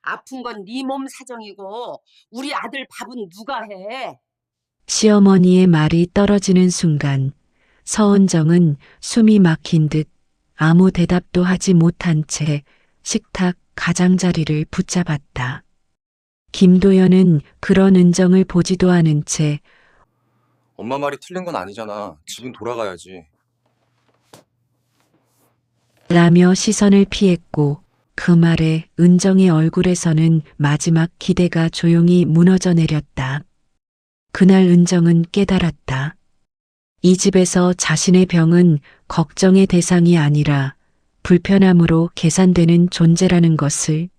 아픈 건 네 몸 사정이고 우리 아들 밥은 누가 해? 시어머니의 말이 떨어지는 순간 서은정은 숨이 막힌 듯 아무 대답도 하지 못한 채 식탁 가장자리를 붙잡았다. 김도연은 그런 은정을 보지도 않은 채 엄마 말이 틀린 건 아니잖아. 집은 돌아가야지. 라며 시선을 피했고 그 말에 은정의 얼굴에서는 마지막 기대가 조용히 무너져 내렸다. 그날 은정은 깨달았다. 이 집에서 자신의 병은 걱정의 대상이 아니라 불편함으로 계산되는 존재라는 것을.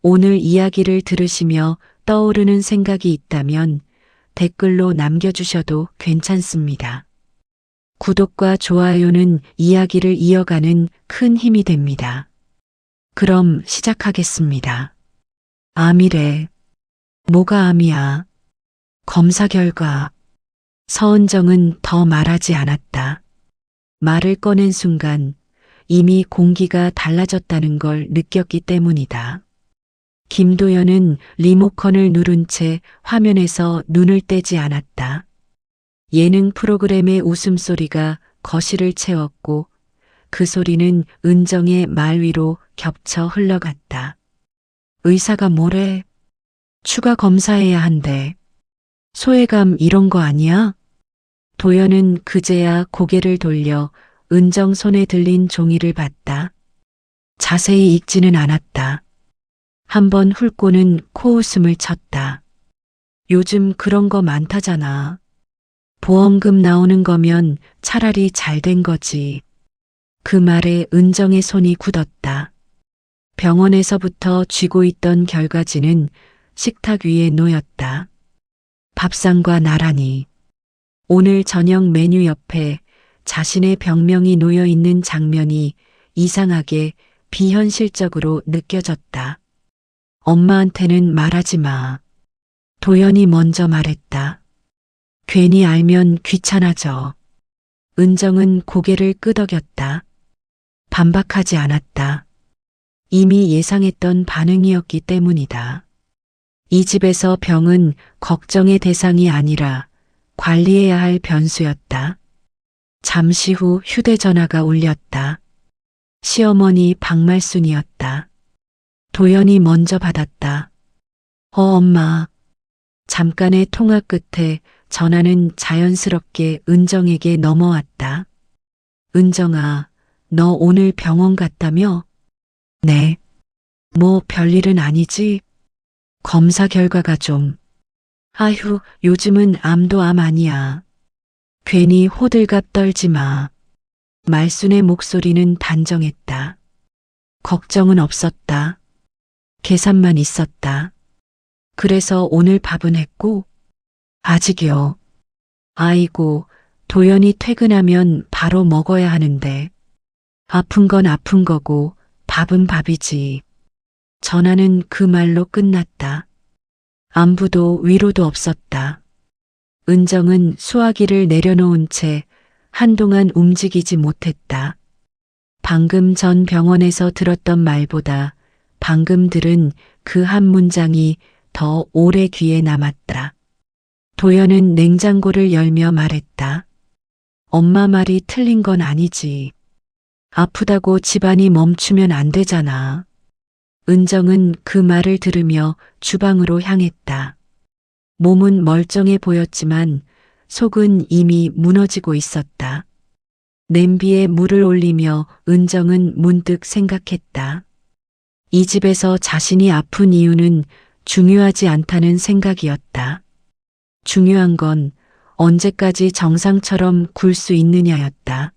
오늘 이야기를 들으시며 떠오르는 생각이 있다면 댓글로 남겨주셔도 괜찮습니다. 구독과 좋아요는 이야기를 이어가는 큰 힘이 됩니다. 그럼 시작하겠습니다. 암이래. 뭐가 암이야? 검사 결과. 서은정은 더 말하지 않았다. 말을 꺼낸 순간 이미 공기가 달라졌다는 걸 느꼈기 때문이다. 김도연은 리모컨을 누른 채 화면에서 눈을 떼지 않았다. 예능 프로그램의 웃음소리가 거실을 채웠고 그 소리는 은정의 말 위로 겹쳐 흘러갔다. 의사가 뭐래? 추가 검사해야 한대. 소외감 이런 거 아니야? 도연은 그제야 고개를 돌려 은정 손에 들린 종이를 봤다. 자세히 읽지는 않았다. 한번 훑고는 코웃음을 쳤다. 요즘 그런 거 많다잖아. 보험금 나오는 거면 차라리 잘 된 거지. 그 말에 은정의 손이 굳었다. 병원에서부터 쥐고 있던 결과지는 식탁 위에 놓였다. 밥상과 나란히. 오늘 저녁 메뉴 옆에 자신의 병명이 놓여 있는 장면이 이상하게 비현실적으로 느껴졌다. 엄마한테는 말하지 마. 도연이 먼저 말했다. 괜히 알면 귀찮아져. 은정은 고개를 끄덕였다. 반박하지 않았다. 이미 예상했던 반응이었기 때문이다. 이 집에서 병은 걱정의 대상이 아니라 관리해야 할 변수였다. 잠시 후 휴대전화가 울렸다. 시어머니 박말순이었다. 도연이 먼저 받았다. 엄마. 잠깐의 통화 끝에 전화는 자연스럽게 은정에게 넘어왔다. 은정아, 너 오늘 병원 갔다며? 네. 뭐 별일은 아니지? 검사 결과가 좀. 아휴, 요즘은 암도 암 아니야. 괜히 호들갑 떨지 마. 말순의 목소리는 단정했다. 걱정은 없었다. 계산만 있었다. 그래서 오늘 밥은 했고? 아직이요. 아이고, 도연이 퇴근하면 바로 먹어야 하는데. 아픈 건 아픈 거고 밥은 밥이지. 전화는 그 말로 끝났다. 안부도 위로도 없었다. 은정은 수화기를 내려놓은 채 한동안 움직이지 못했다. 방금 전 병원에서 들었던 말보다 방금 들은 그 한 문장이 더 오래 귀에 남았다. 도연은 냉장고를 열며 말했다. 엄마 말이 틀린 건 아니지. 아프다고 집안이 멈추면 안 되잖아. 은정은 그 말을 들으며 주방으로 향했다. 몸은 멀쩡해 보였지만 속은 이미 무너지고 있었다. 냄비에 물을 올리며 은정은 문득 생각했다. 이 집에서 자신이 아픈 이유는 중요하지 않다는 생각이었다. 중요한 건 언제까지 정상처럼 굴 수 있느냐였다.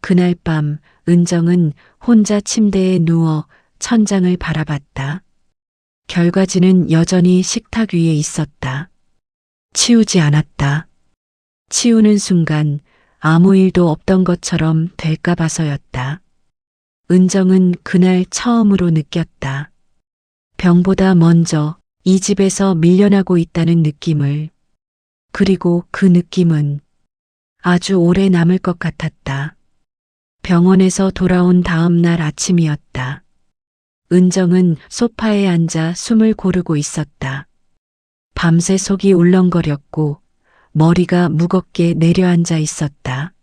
그날 밤 은정은 혼자 침대에 누워 천장을 바라봤다. 결과지는 여전히 식탁 위에 있었다. 치우지 않았다. 치우는 순간 아무 일도 없던 것처럼 될까 봐서였다. 은정은 그날 처음으로 느꼈다. 병보다 먼저 이 집에서 밀려나고 있다는 느낌을. 그리고 그 느낌은 아주 오래 남을 것 같았다. 병원에서 돌아온 다음 날 아침이었다. 은정은 소파에 앉아 숨을 고르고 있었다. 밤새 속이 울렁거렸고 머리가 무겁게 내려앉아 있었다.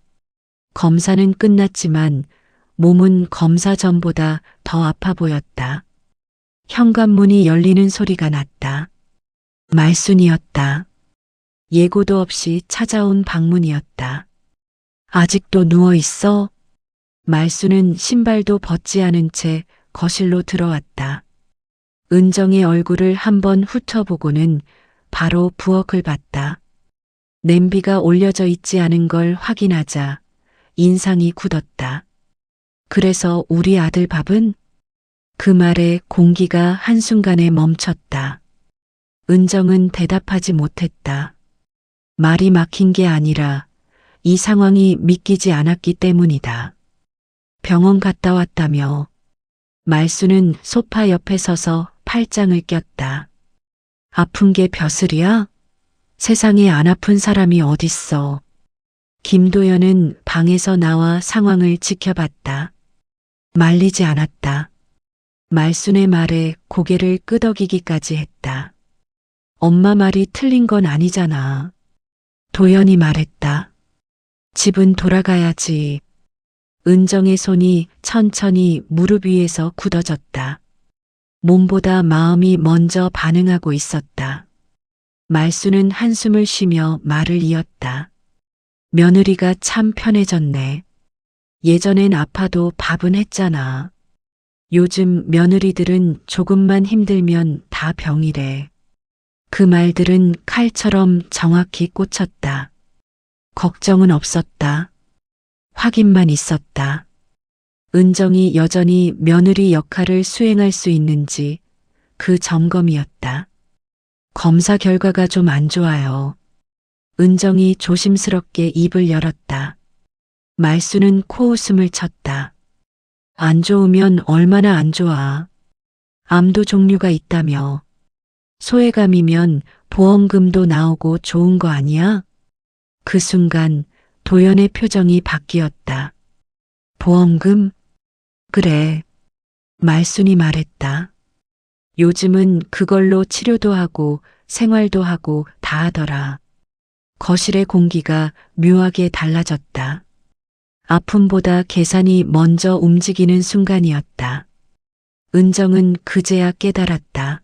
검사는 끝났지만 몸은 검사 전보다 더 아파 보였다. 현관문이 열리는 소리가 났다. 말순이었다. 예고도 없이 찾아온 방문이었다. 아직도 누워 있어? 말순은 신발도 벗지 않은 채 거실로 들어왔다. 은정의 얼굴을 한번 훑어보고는 바로 부엌을 봤다. 냄비가 올려져 있지 않은 걸 확인하자 인상이 굳었다. 그래서 우리 아들 밥은? 그 말에 공기가 한순간에 멈췄다. 은정은 대답하지 못했다. 말이 막힌 게 아니라 이 상황이 믿기지 않았기 때문이다. 병원 갔다 왔다며. 말수는 소파 옆에 서서 팔짱을 꼈다. 아픈 게 벼슬이야? 세상에 안 아픈 사람이 어딨어. 김도연은 방에서 나와 상황을 지켜봤다. 말리지 않았다. 말순의 말에 고개를 끄덕이기까지 했다. 엄마 말이 틀린 건 아니잖아. 도연이 말했다. 집은 돌아가야지. 은정의 손이 천천히 무릎 위에서 굳어졌다. 몸보다 마음이 먼저 반응하고 있었다. 말수는 한숨을 쉬며 말을 이었다. 며느리가 참 편해졌네. 예전엔 아파도 밥은 했잖아. 요즘 며느리들은 조금만 힘들면 다 병이래. 그 말들은 칼처럼 정확히 꽂혔다. 걱정은 없었다. 확인만 있었다. 은정이 여전히 며느리 역할을 수행할 수 있는지 그 점검이었다. 검사 결과가 좀 안 좋아요. 은정이 조심스럽게 입을 열었다. 말수는 코웃음을 쳤다. 안 좋으면 얼마나 안 좋아. 암도 종류가 있다며. 소외감이면 보험금도 나오고 좋은 거 아니야? 그 순간 도연의 표정이 바뀌었다. 보험금? 그래. 말순이 말했다. 요즘은 그걸로 치료도 하고 생활도 하고 다 하더라. 거실의 공기가 묘하게 달라졌다. 아픔보다 계산이 먼저 움직이는 순간이었다. 은정은 그제야 깨달았다.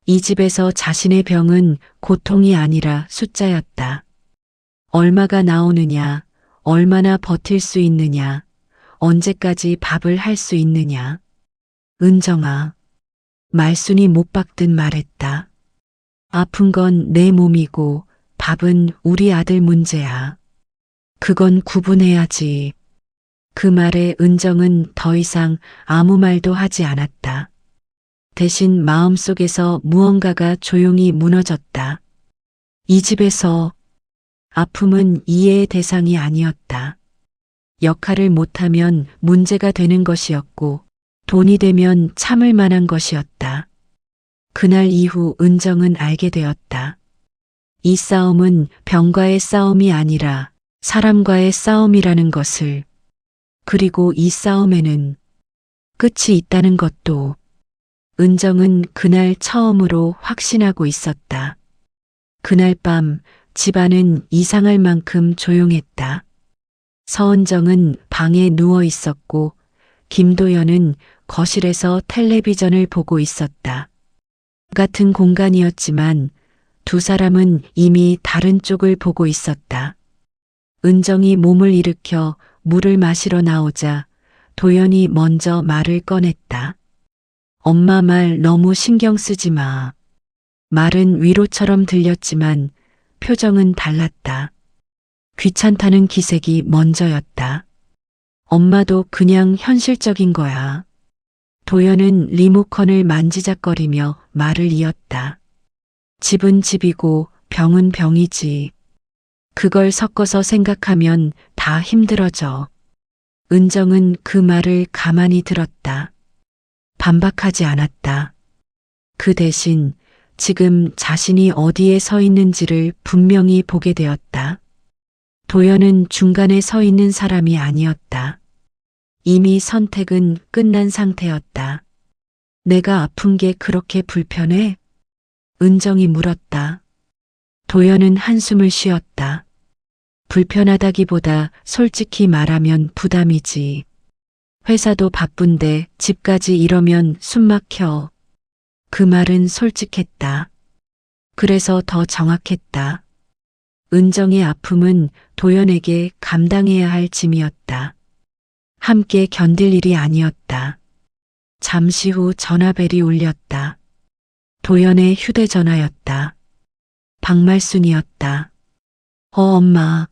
이 집에서 자신의 병은 고통이 아니라 숫자였다. 얼마가 나오느냐, 얼마나 버틸 수 있느냐, 언제까지 밥을 할 수 있느냐. 은정아, 말순이 못 박듯 말했다. 아픈 건 내 몸이고 밥은 우리 아들 문제야. 그건 구분해야지. 그 말에 은정은 더 이상 아무 말도 하지 않았다. 대신 마음속에서 무언가가 조용히 무너졌다. 이 집에서 아픔은 이해의 대상이 아니었다. 역할을 못하면 문제가 되는 것이었고 돈이 되면 참을 만한 것이었다. 그날 이후 은정은 알게 되었다. 이 싸움은 병과의 싸움이 아니라 사람과의 싸움이라는 것을, 그리고 이 싸움에는 끝이 있다는 것도. 은정은 그날 처음으로 확신하고 있었다. 그날 밤 집안은 이상할 만큼 조용했다. 서은정은 방에 누워 있었고 김도연은 거실에서 텔레비전을 보고 있었다. 같은 공간이었지만 두 사람은 이미 다른 쪽을 보고 있었다. 은정이 몸을 일으켜 물을 마시러 나오자 도연이 먼저 말을 꺼냈다. 엄마 말 너무 신경 쓰지 마. 말은 위로처럼 들렸지만 표정은 달랐다. 귀찮다는 기색이 먼저였다. 엄마도 그냥 현실적인 거야. 도연은 리모컨을 만지작거리며 말을 이었다. 집은 집이고 병은 병이지. 그걸 섞어서 생각하면 다 힘들어져. 은정은 그 말을 가만히 들었다. 반박하지 않았다. 그 대신 지금 자신이 어디에 서 있는지를 분명히 보게 되었다. 도연은 중간에 서 있는 사람이 아니었다. 이미 선택은 끝난 상태였다. 내가 아픈 게 그렇게 불편해? 은정이 물었다. 도연은 한숨을 쉬었다. 불편하다기보다 솔직히 말하면 부담이지. 회사도 바쁜데 집까지 이러면 숨 막혀. 그 말은 솔직했다. 그래서 더 정확했다. 은정의 아픔은 도연에게 감당해야 할 짐이었다. 함께 견딜 일이 아니었다. 잠시 후 전화벨이 울렸다. 도연의 휴대전화였다. 박말순이었다. 엄마.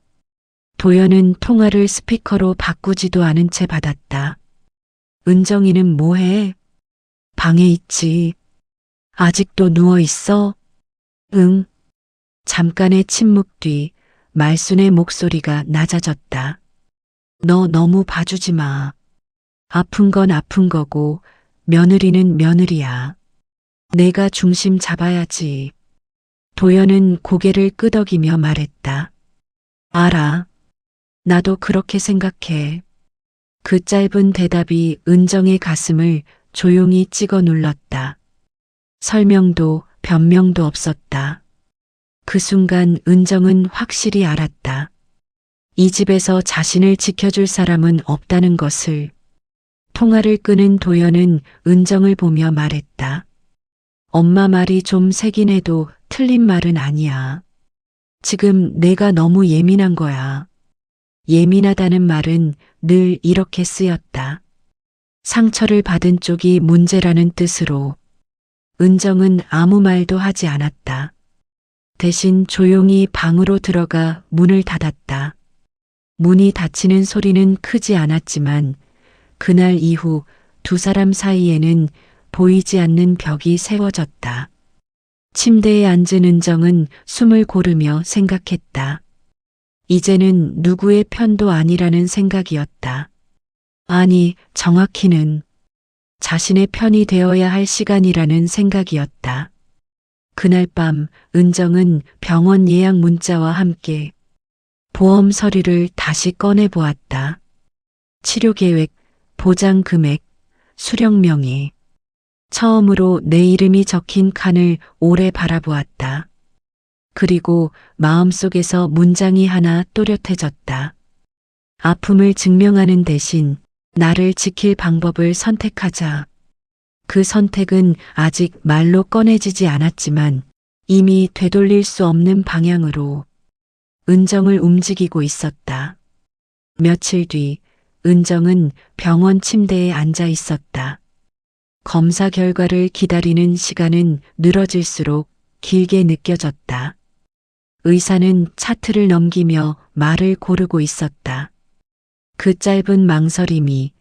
도연은 통화를 스피커로 바꾸지도 않은 채 받았다. 은정이는 뭐해? 방에 있지. 아직도 누워있어? 응. 잠깐의 침묵 뒤 말순의 목소리가 낮아졌다. 너 너무 봐주지 마. 아픈 건 아픈 거고 며느리는 며느리야. 내가 중심 잡아야지. 도연은 고개를 끄덕이며 말했다. 알아. 나도 그렇게 생각해. 그 짧은 대답이 은정의 가슴을 조용히 찍어 눌렀다. 설명도 변명도 없었다. 그 순간 은정은 확실히 알았다. 이 집에서 자신을 지켜줄 사람은 없다는 것을. 통화를 끄는 도연은 은정을 보며 말했다. 엄마 말이 좀 세긴 해도 틀린 말은 아니야. 지금 내가 너무 예민한 거야. 예민하다는 말은 늘 이렇게 쓰였다. 상처를 받은 쪽이 문제라는 뜻으로. 은정은 아무 말도 하지 않았다. 대신 조용히 방으로 들어가 문을 닫았다. 문이 닫히는 소리는 크지 않았지만 그날 이후 두 사람 사이에는 보이지 않는 벽이 세워졌다. 침대에 앉은 은정은 숨을 고르며 생각했다. 이제는 누구의 편도 아니라는 생각이었다. 아니, 정확히는 자신의 편이 되어야 할 시간이라는 생각이었다. 그날 밤 은정은 병원 예약 문자와 함께 보험 서류를 다시 꺼내 보았다. 치료 계획, 보장 금액, 수령 명의. 처음으로 내 이름이 적힌 칸을 오래 바라보았다. 그리고 마음속에서 문장이 하나 또렷해졌다. 아픔을 증명하는 대신 나를 지킬 방법을 선택하자. 그 선택은 아직 말로 꺼내지지 않았지만 이미 되돌릴 수 없는 방향으로 은정을 움직이고 있었다. 며칠 뒤 은정은 병원 침대에 앉아 있었다. 검사 결과를 기다리는 시간은 늘어질수록 길게 느껴졌다. 의사는 차트를 넘기며 말을 고르고 있었다. 그 짧은 망설임이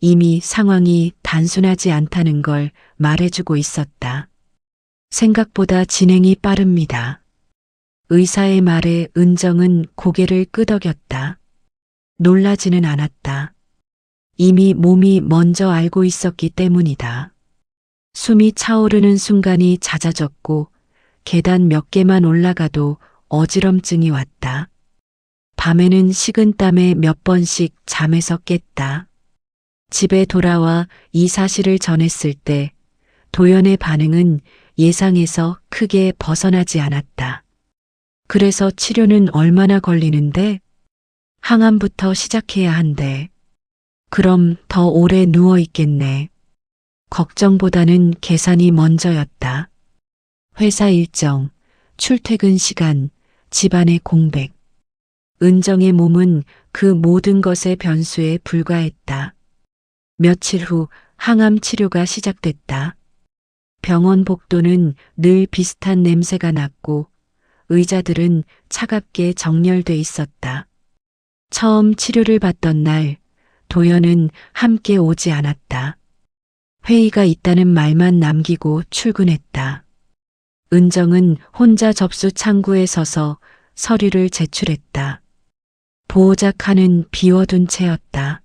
이미 상황이 단순하지 않다는 걸 말해주고 있었다. 생각보다 진행이 빠릅니다. 의사의 말에 은정은 고개를 끄덕였다. 놀라지는 않았다. 이미 몸이 먼저 알고 있었기 때문이다. 숨이 차오르는 순간이 잦아졌고 계단 몇 개만 올라가도 어지럼증이 왔다. 밤에는 식은땀에 몇 번씩 잠에서 깼다. 집에 돌아와 이 사실을 전했을 때 도연의 반응은 예상에서 크게 벗어나지 않았다. 그래서 치료는 얼마나 걸리는데? 항암부터 시작해야 한대. 그럼 더 오래 누워 있겠네. 걱정보다는 계산이 먼저였다. 회사 일정, 출퇴근 시간, 집안의 공백. 은정의 몸은 그 모든 것의 변수에 불과했다. 며칠 후 항암 치료가 시작됐다. 병원 복도는 늘 비슷한 냄새가 났고 의자들은 차갑게 정렬돼 있었다. 처음 치료를 받던 날 도연은 함께 오지 않았다. 회의가 있다는 말만 남기고 출근했다. 은정은 혼자 접수 창구에 서서 서류를 제출했다. 보호자 칸은 비워둔 채였다.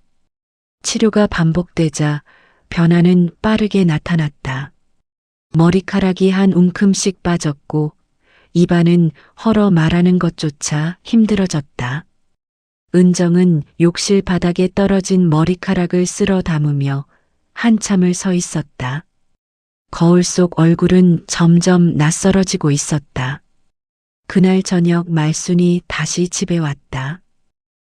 치료가 반복되자 변화는 빠르게 나타났다. 머리카락이 한 움큼씩 빠졌고 입안은 헐어 말하는 것조차 힘들어졌다. 은정은 욕실 바닥에 떨어진 머리카락을 쓸어 담으며 한참을 서 있었다. 거울 속 얼굴은 점점 낯설어지고 있었다. 그날 저녁 말순이 다시 집에 왔다.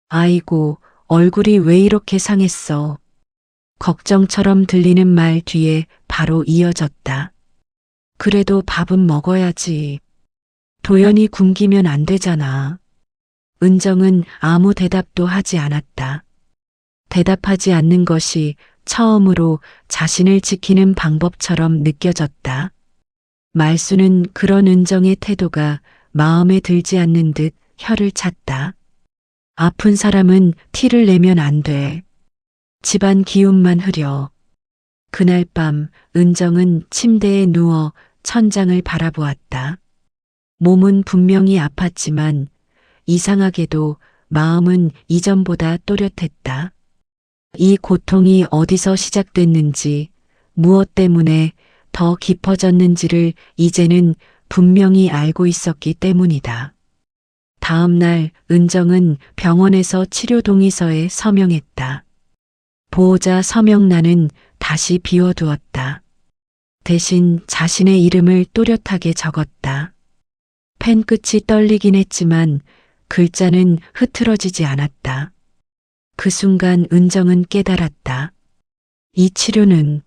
아이고, 얼굴이 왜 이렇게 상했어? 걱정처럼 들리는 말 뒤에 바로 이어졌다. 그래도 밥은 먹어야지. 도연이 굶기면 안 되잖아. 은정은 아무 대답도 하지 않았다. 대답하지 않는 것이 처음으로 자신을 지키는 방법처럼 느껴졌다. 말수는 그런 은정의 태도가 마음에 들지 않는 듯 혀를 찼다. 아픈 사람은 티를 내면 안 돼. 집안 기운만 흐려. 그날 밤 은정은 침대에 누워 천장을 바라보았다. 몸은 분명히 아팠지만 이상하게도 마음은 이전보다 또렷했다. 이 고통이 어디서 시작됐는지, 무엇 때문에 더 깊어졌는지를 이제는 분명히 알고 있었기 때문이다. 다음 날 은정은 병원에서 치료 동의서에 서명했다. 보호자 서명란은 다시 비워두었다. 대신 자신의 이름을 또렷하게 적었다. 펜 끝이 떨리긴 했지만 글자는 흐트러지지 않았다. 그 순간 은정은 깨달았다. 이 치료는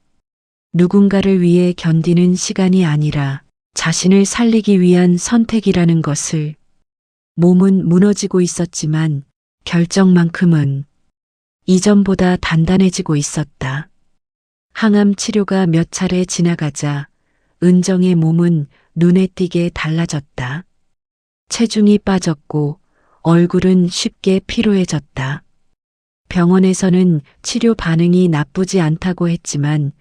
누군가를 위해 견디는 시간이 아니라 자신을 살리기 위한 선택이라는 것을. 몸은 무너지고 있었지만 결정만큼은 이전보다 단단해지고 있었다. 항암 치료가 몇 차례 지나가자 은정의 몸은 눈에 띄게 달라졌다. 체중이 빠졌고 얼굴은 쉽게 피로해졌다. 병원에서는 치료 반응이 나쁘지 않다고 했지만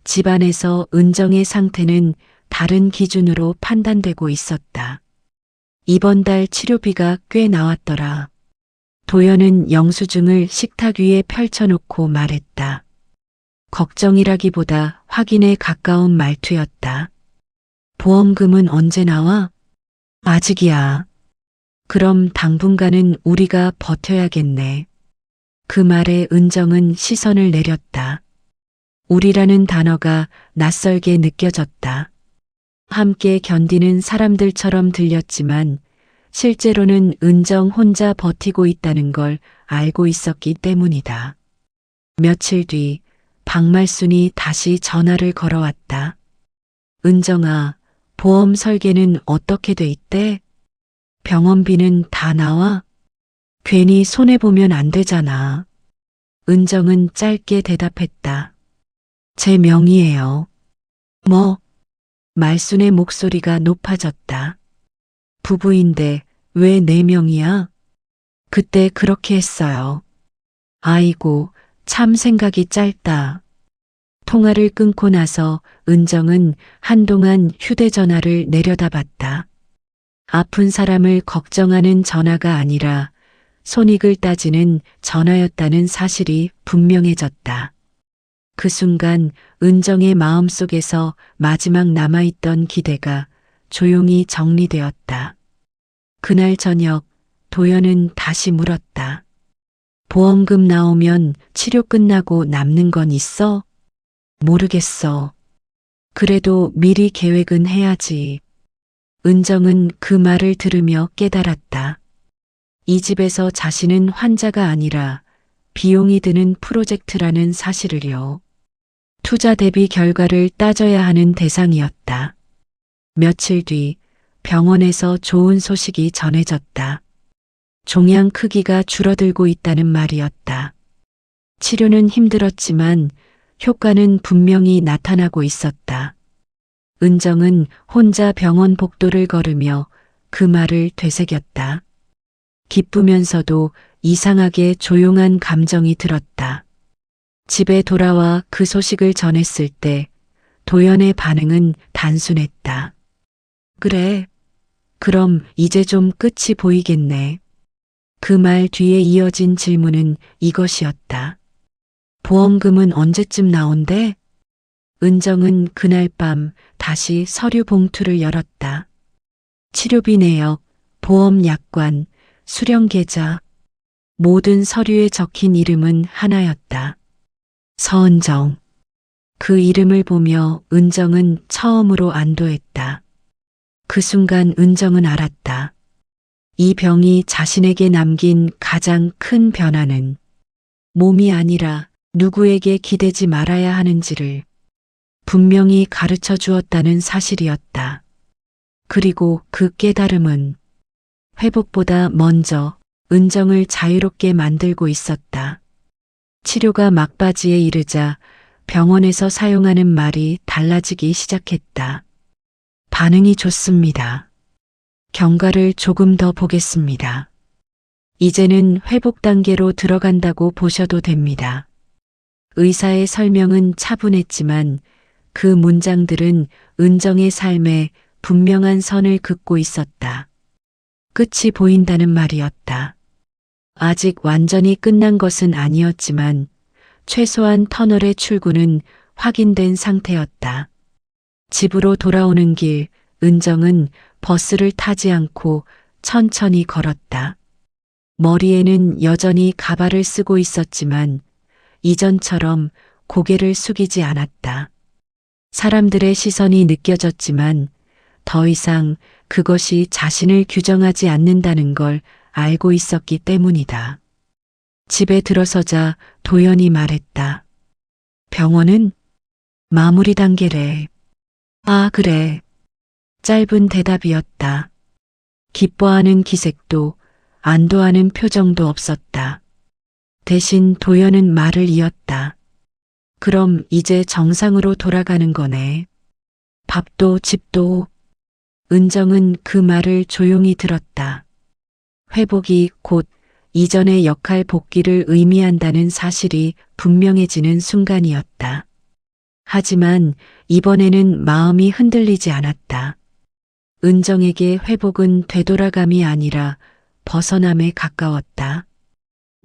집안에서 은정의 상태는 다른 기준으로 판단되고 있었다. 이번 달 치료비가 꽤 나왔더라. 도연은 영수증을 식탁 위에 펼쳐놓고 말했다. 걱정이라기보다 확인에 가까운 말투였다. 보험금은 언제 나와? 아직이야. 그럼 당분간은 우리가 버텨야겠네. 그 말에 은정은 시선을 내렸다. 우리라는 단어가 낯설게 느껴졌다. 함께 견디는 사람들처럼 들렸지만 실제로는 은정 혼자 버티고 있다는 걸 알고 있었기 때문이다. 며칠 뒤 박말순이 다시 전화를 걸어왔다. 은정아, 보험 설계는 어떻게 돼 있대? 병원비는 다 나와? 괜히 손해보면 안 되잖아. 은정은 짧게 대답했다. 제 명의예요. 뭐? 말순의 목소리가 높아졌다. 부부인데 왜 내 명의야? 그때 그렇게 했어요. 아이고, 참 생각이 짧다. 통화를 끊고 나서 은정은 한동안 휴대전화를 내려다봤다. 아픈 사람을 걱정하는 전화가 아니라 손익을 따지는 전화였다는 사실이 분명해졌다. 그 순간 은정의 마음속에서 마지막 남아있던 기대가 조용히 정리되었다. 그날 저녁 도연은 다시 물었다. 보험금 나오면 치료 끝나고 남는 건 있어? 모르겠어. 그래도 미리 계획은 해야지. 은정은 그 말을 들으며 깨달았다. 이 집에서 자신은 환자가 아니라 비용이 드는 프로젝트라는 사실을요. 투자 대비 결과를 따져야 하는 대상이었다. 며칠 뒤 병원에서 좋은 소식이 전해졌다. 종양 크기가 줄어들고 있다는 말이었다. 치료는 힘들었지만 효과는 분명히 나타나고 있었다. 은정은 혼자 병원 복도를 걸으며 그 말을 되새겼다. 기쁘면서도 이상하게 조용한 감정이 들었다. 집에 돌아와 그 소식을 전했을 때 도연의 반응은 단순했다. 그래, 그럼 이제 좀 끝이 보이겠네. 그 말 뒤에 이어진 질문은 이것이었다. 보험금은 언제쯤 나온대? 은정은 그날 밤 다시 서류 봉투를 열었다. 치료비 내역, 보험 약관, 수령 계좌, 모든 서류에 적힌 이름은 하나였다. 서은정. 그 이름을 보며 은정은 처음으로 안도했다. 그 순간 은정은 알았다. 이 병이 자신에게 남긴 가장 큰 변화는 몸이 아니라 누구에게 기대지 말아야 하는지를 분명히 가르쳐 주었다는 사실이었다. 그리고 그 깨달음은 회복보다 먼저 은정을 자유롭게 만들고 있었다. 치료가 막바지에 이르자 병원에서 사용하는 말이 달라지기 시작했다. 반응이 좋습니다. 경과를 조금 더 보겠습니다. 이제는 회복 단계로 들어간다고 보셔도 됩니다. 의사의 설명은 차분했지만 그 문장들은 은정의 삶에 분명한 선을 긋고 있었다. 끝이 보인다는 말이었다. 아직 완전히 끝난 것은 아니었지만 최소한 터널의 출구는 확인된 상태였다. 집으로 돌아오는 길, 은정은 버스를 타지 않고 천천히 걸었다. 머리에는 여전히 가발을 쓰고 있었지만 이전처럼 고개를 숙이지 않았다. 사람들의 시선이 느껴졌지만 더 이상 그것이 자신을 규정하지 않는다는 걸 알고 있었기 때문이다. 집에 들어서자 도연이 말했다. 병원은 마무리 단계래. 아, 그래. 짧은 대답이었다. 기뻐하는 기색도 안도하는 표정도 없었다. 대신 도연은 말을 이었다. 그럼 이제 정상으로 돌아가는 거네. 밥도 집도. 은정은 그 말을 조용히 들었다. 회복이 곧 이전의 역할 복귀를 의미한다는 사실이 분명해지는 순간이었다. 하지만 이번에는 마음이 흔들리지 않았다. 은정에게 회복은 되돌아감이 아니라 벗어남에 가까웠다.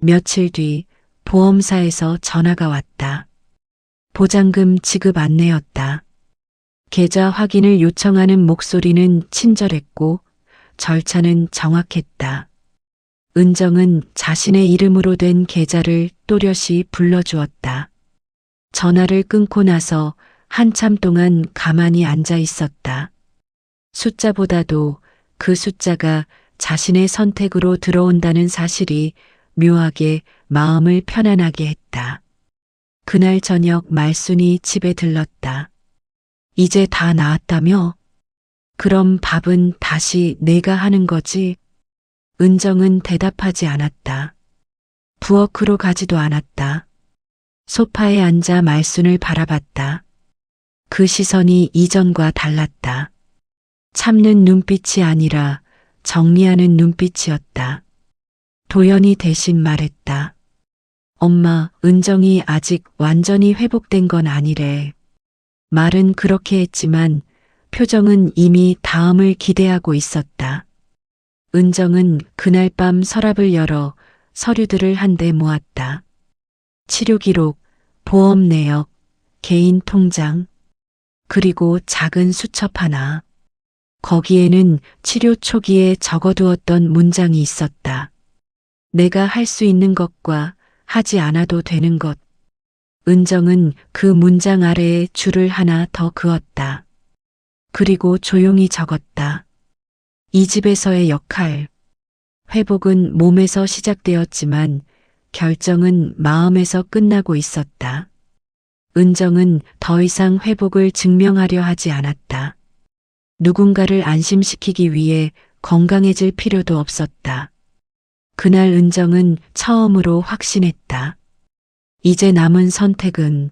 며칠 뒤 보험사에서 전화가 왔다. 보장금 지급 안내였다. 계좌 확인을 요청하는 목소리는 친절했고 절차는 정확했다. 은정은 자신의 이름으로 된 계좌를 또렷이 불러주었다. 전화를 끊고 나서 한참 동안 가만히 앉아 있었다. 숫자보다도 그 숫자가 자신의 선택으로 들어온다는 사실이 묘하게 마음을 편안하게 했다. 그날 저녁 말순이 집에 들렀다. 이제 다 나았다며? 그럼 밥은 다시 내가 하는 거지? 은정은 대답하지 않았다. 부엌으로 가지도 않았다. 소파에 앉아 말순을 바라봤다. 그 시선이 이전과 달랐다. 참는 눈빛이 아니라 정리하는 눈빛이었다. 도연이 대신 말했다. 엄마, 은정이 아직 완전히 회복된 건 아니래. 말은 그렇게 했지만 표정은 이미 다음을 기대하고 있었다. 은정은 그날 밤 서랍을 열어 서류들을 한데 모았다. 치료 기록, 보험 내역, 개인 통장, 그리고 작은 수첩 하나. 거기에는 치료 초기에 적어두었던 문장이 있었다. 내가 할 수 있는 것과 하지 않아도 되는 것. 은정은 그 문장 아래에 줄을 하나 더 그었다. 그리고 조용히 적었다. 이 집에서의 역할. 회복은 몸에서 시작되었지만 결정은 마음에서 끝나고 있었다. 은정은 더 이상 회복을 증명하려 하지 않았다. 누군가를 안심시키기 위해 건강해질 필요도 없었다. 그날 은정은 처음으로 확신했다. 이제 남은 선택은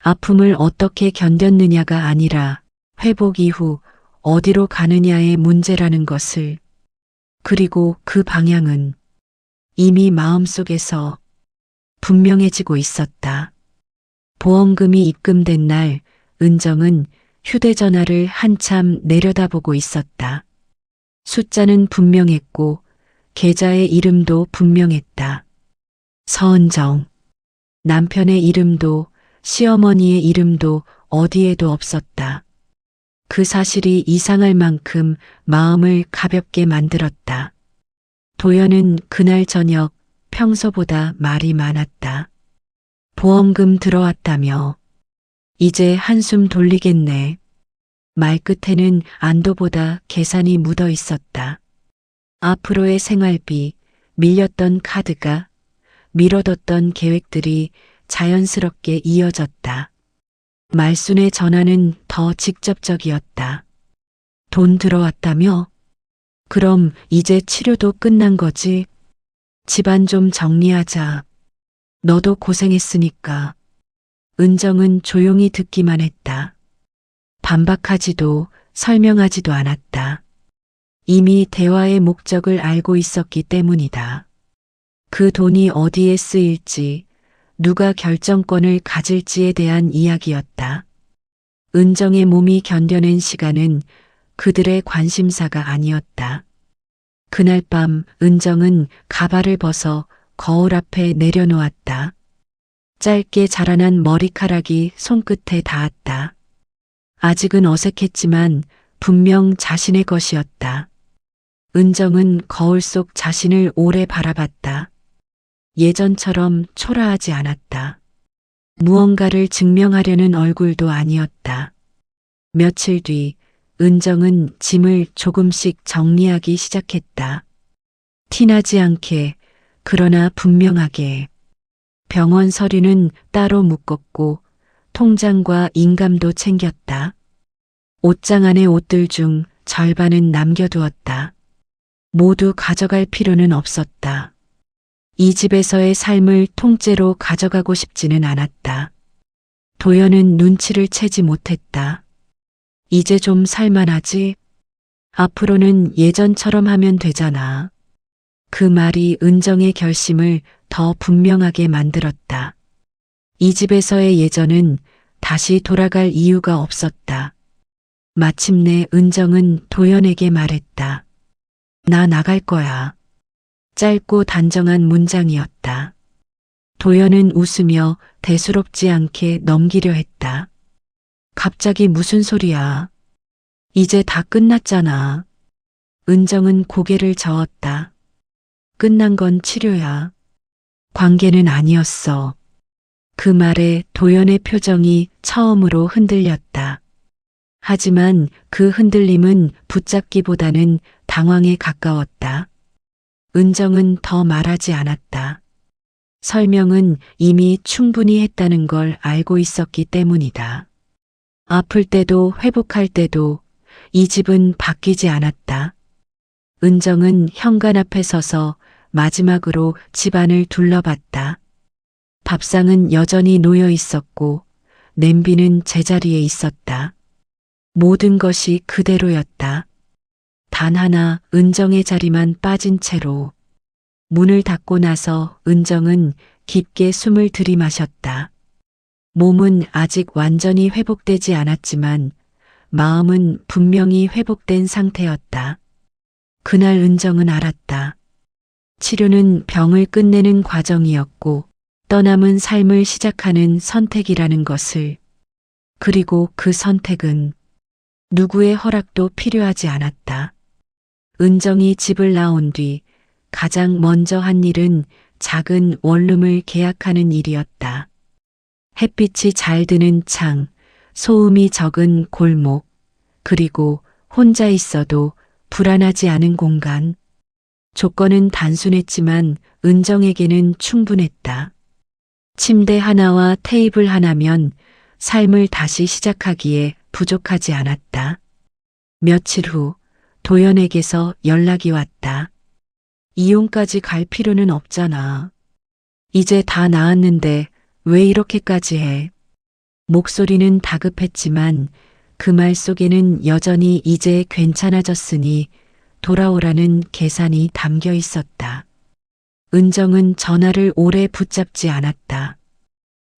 아픔을 어떻게 견뎠느냐가 아니라 회복 이후 어디로 가느냐의 문제라는 것을. 그리고 그 방향은 이미 마음속에서 분명해지고 있었다. 보험금이 입금된 날 은정은 휴대전화를 한참 내려다보고 있었다. 숫자는 분명했고 계좌의 이름도 분명했다. 서은정. 남편의 이름도 시어머니의 이름도 어디에도 없었다. 그 사실이 이상할 만큼 마음을 가볍게 만들었다. 도연은 그날 저녁 평소보다 말이 많았다. 보험금 들어왔다며. 이제 한숨 돌리겠네. 말끝에는 안도보다 계산이 묻어 있었다. 앞으로의 생활비, 밀렸던 카드가, 미뤄뒀던 계획들이 자연스럽게 이어졌다. 말순의 전화는 더 직접적이었다. 돈 들어왔다며? 그럼 이제 치료도 끝난 거지? 집안 좀 정리하자. 너도 고생했으니까. 은정은 조용히 듣기만 했다. 반박하지도 설명하지도 않았다. 이미 대화의 목적을 알고 있었기 때문이다. 그 돈이 어디에 쓰일지, 누가 결정권을 가질지에 대한 이야기였다. 은정의 몸이 견뎌낸 시간은 그들의 관심사가 아니었다. 그날 밤 은정은 가발을 벗어 거울 앞에 내려놓았다. 짧게 자라난 머리카락이 손끝에 닿았다. 아직은 어색했지만 분명 자신의 것이었다. 은정은 거울 속 자신을 오래 바라봤다. 예전처럼 초라하지 않았다. 무언가를 증명하려는 얼굴도 아니었다. 며칠 뒤 은정은 짐을 조금씩 정리하기 시작했다. 티나지 않게, 그러나 분명하게. 병원 서류는 따로 묶었고 통장과 인감도 챙겼다. 옷장 안의 옷들 중 절반은 남겨두었다. 모두 가져갈 필요는 없었다. 이 집에서의 삶을 통째로 가져가고 싶지는 않았다. 도연은 눈치를 채지 못했다. 이제 좀 살만하지? 앞으로는 예전처럼 하면 되잖아. 그 말이 은정의 결심을 더 분명하게 만들었다. 이 집에서의 예전은 다시 돌아갈 이유가 없었다. 마침내 은정은 도연에게 말했다. 나 나갈 거야. 짧고 단정한 문장이었다. 도연은 웃으며 대수롭지 않게 넘기려 했다. 갑자기 무슨 소리야. 이제 다 끝났잖아. 은정은 고개를 저었다. 끝난 건 치료야. 관계는 아니었어. 그 말에 도연의 표정이 처음으로 흔들렸다. 하지만 그 흔들림은 붙잡기보다는 당황에 가까웠다. 은정은 더 말하지 않았다. 설명은 이미 충분히 했다는 걸 알고 있었기 때문이다. 아플 때도 회복할 때도 이 집은 바뀌지 않았다. 은정은 현관 앞에 서서 마지막으로 집안을 둘러봤다. 밥상은 여전히 놓여 있었고 냄비는 제자리에 있었다. 모든 것이 그대로였다. 단 하나 은정의 자리만 빠진 채로. 문을 닫고 나서 은정은 깊게 숨을 들이마셨다. 몸은 아직 완전히 회복되지 않았지만 마음은 분명히 회복된 상태였다. 그날 은정은 알았다. 치료는 병을 끝내는 과정이었고 떠남은 삶을 시작하는 선택이라는 것을. 그리고 그 선택은 누구의 허락도 필요하지 않았다. 은정이 집을 나온 뒤 가장 먼저 한 일은 작은 원룸을 계약하는 일이었다. 햇빛이 잘 드는 창, 소음이 적은 골목, 그리고 혼자 있어도 불안하지 않은 공간. 조건은 단순했지만 은정에게는 충분했다. 침대 하나와 테이블 하나면 삶을 다시 시작하기에 부족하지 않았다. 며칠 후 도연에게서 연락이 왔다. 이혼까지 갈 필요는 없잖아. 이제 다 나았는데 왜 이렇게까지 해? 목소리는 다급했지만 그 말 속에는 여전히 이제 괜찮아졌으니 돌아오라는 계산이 담겨 있었다. 은정은 전화를 오래 붙잡지 않았다.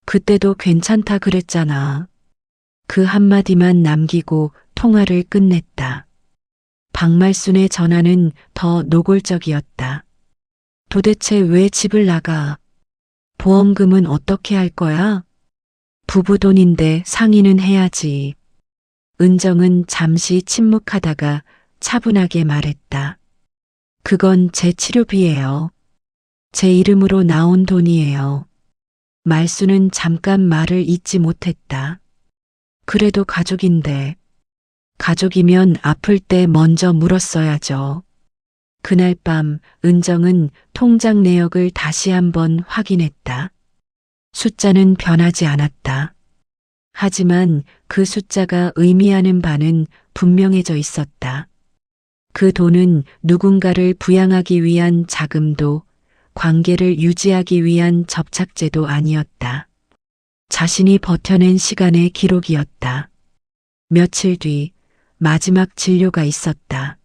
그때도 괜찮다 그랬잖아. 그 한마디만 남기고 통화를 끝냈다. 박말순의 전화는 더 노골적이었다. 도대체 왜 집을 나가? 보험금은 어떻게 할 거야? 부부 돈인데 상의는 해야지. 은정은 잠시 침묵하다가 차분하게 말했다. 그건 제 치료비예요. 제 이름으로 나온 돈이에요. 말수는 잠깐 말을 잇지 못했다. 그래도 가족인데. 가족이면 아플 때 먼저 물었어야죠. 그날 밤 은정은 통장 내역을 다시 한번 확인했다. 숫자는 변하지 않았다. 하지만 그 숫자가 의미하는 바는 분명해져 있었다. 그 돈은 누군가를 부양하기 위한 자금도 관계를 유지하기 위한 접착제도 아니었다. 자신이 버텨낸 시간의 기록이었다. 며칠 뒤 마지막 진료가 있었다.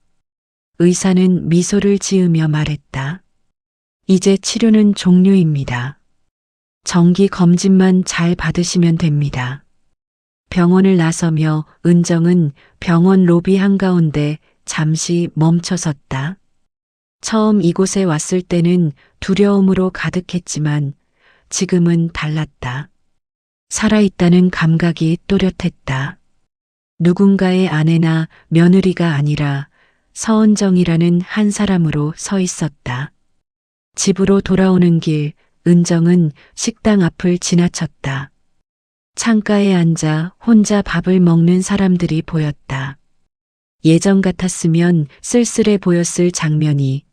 의사는 미소를 지으며 말했다. 이제 치료는 종료입니다. 정기 검진만 잘 받으시면 됩니다. 병원을 나서며 은정은 병원 로비 한가운데 잠시 멈춰섰다. 처음 이곳에 왔을 때는 두려움으로 가득했지만 지금은 달랐다. 살아있다는 감각이 또렷했다. 누군가의 아내나 며느리가 아니라 서은정이라는 한 사람으로 서 있었다. 집으로 돌아오는 길, 은정은 식당 앞을 지나쳤다. 창가에 앉아 혼자 밥을 먹는 사람들이 보였다. 예전 같았으면 쓸쓸해 보였을 장면이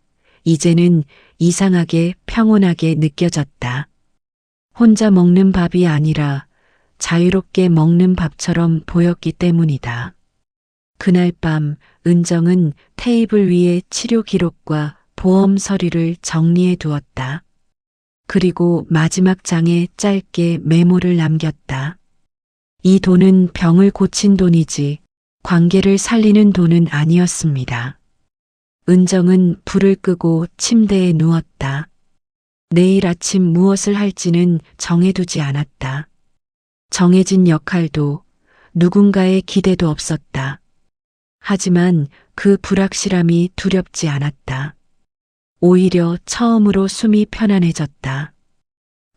이제는 이상하게 평온하게 느껴졌다. 혼자 먹는 밥이 아니라 자유롭게 먹는 밥처럼 보였기 때문이다. 그날 밤 은정은 테이블 위에 치료 기록과 보험 서류를 정리해 두었다. 그리고 마지막 장에 짧게 메모를 남겼다. 이 돈은 병을 고친 돈이지 관계를 살리는 돈은 아니었습니다. 은정은 불을 끄고 침대에 누웠다. 내일 아침 무엇을 할지는 정해두지 않았다. 정해진 역할도 누군가의 기대도 없었다. 하지만 그 불확실함이 두렵지 않았다. 오히려 처음으로 숨이 편안해졌다.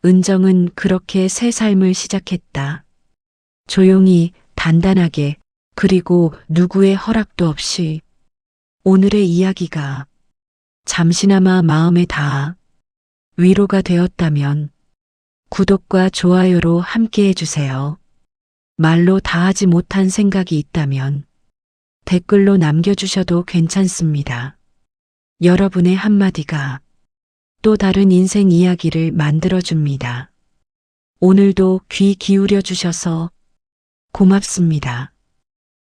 은정은 그렇게 새 삶을 시작했다. 조용히, 단단하게, 그리고 누구의 허락도 없이. 오늘의 이야기가 잠시나마 마음에 닿아 위로가 되었다면 구독과 좋아요로 함께 해주세요. 말로 다하지 못한 생각이 있다면 댓글로 남겨주셔도 괜찮습니다. 여러분의 한마디가 또 다른 인생 이야기를 만들어줍니다. 오늘도 귀 기울여 주셔서 고맙습니다.